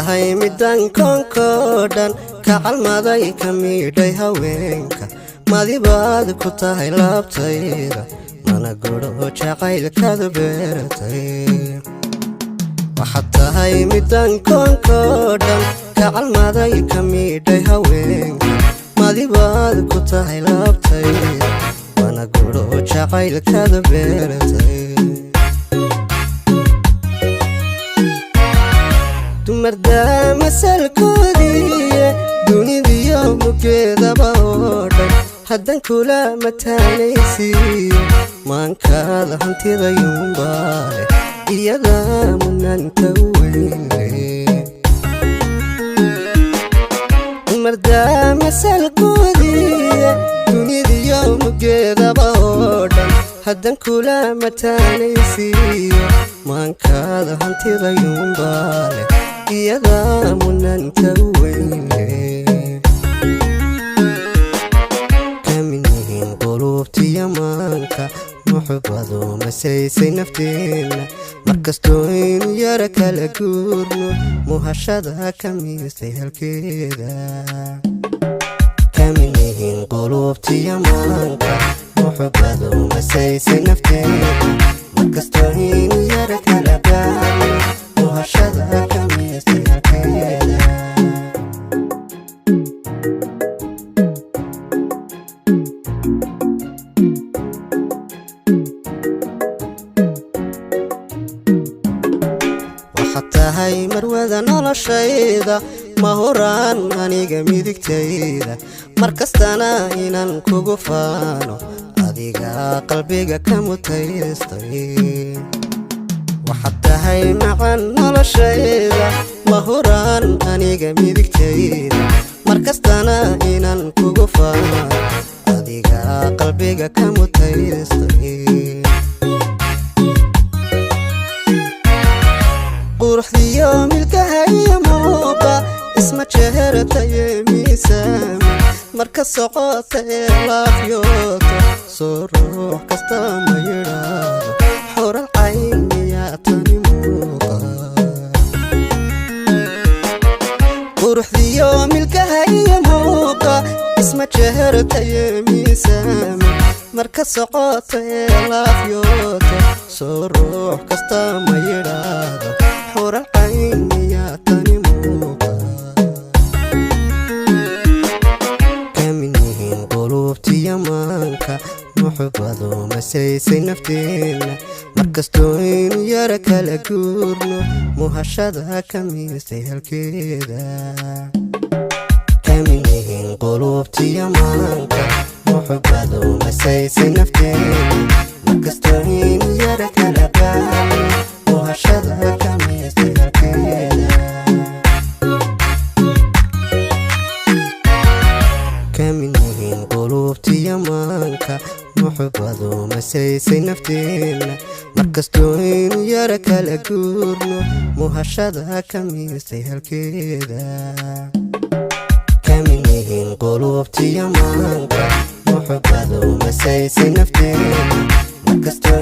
tahay midaan koonkoodhan ka calmaday ka miidhay haweenka madibaad ku tahay laabtayda mana gudho jacaylkaada beeratay waxaad tahay midaan koonkoodhan ka calmaday ka miidhay haweenka madibaad ku tahay laabtayda mana gudho jacaylkaada beeratay dumarda masalkoodiiye dunidiyo mugeedaba oo dhan haddan kula mataanaysiiyo maankaada hantidayuunbaale iyada munanta weyle dumarda masalkoodiiye dunidiyo mugeedaba oo dhan haddan kula mataanaysiiyo maankaada hantidayuunbaale iyada munanta weyle kaminihin qulubtiya maanka muxubadu masaysay nafteena markastoo aynu yara kala guurno muhashada ka miistay halkeeda kaminihin qulubtiya maanka muxubadu masaysay nafteena markastoo aynu yara kala gaarno muhashada ka miistay halkeeda waxaad tahay marwada noloshayda ma horaan aniga midigtayda markastana inaan kugu faano adiga qalbiga ka mutaystay waxaad tahay macaan noloshayda ma horaan aniga midigtayda markastana inaan kugu faano adiga qalbiga ka mutaystay quruxdiyo milkahaya muuqa isma jeherataye miisaama marka socota ee laafyooto soo ruux kasta ma yidhaado xoral cayn miyaa tani muuqa quruxdiyo milkahaya muuqa isma jeherataye miisaama marka socota ee laafyooto soo ruux kasta ma yidhaado xoral cayn miyaa tani muuqa kaminihin qulubtiya maanka muxubadu masaysay nafteena markastoo aynu yara kala guurno muhashada ka miistay halkeeda kaminihin qulubtiya maanka muxubadu masaysay nafteena markastoo aynu yara kala gaarno muhashada ka miistay halkeeda kaminihin qulubtiya maanka muxubadu masaysay nafteena markastoo aynu yara kala guurno muhashada ka miistay halkeeda kaminihin qulubtiya maanka muxubadu masaysay nafteena markastoo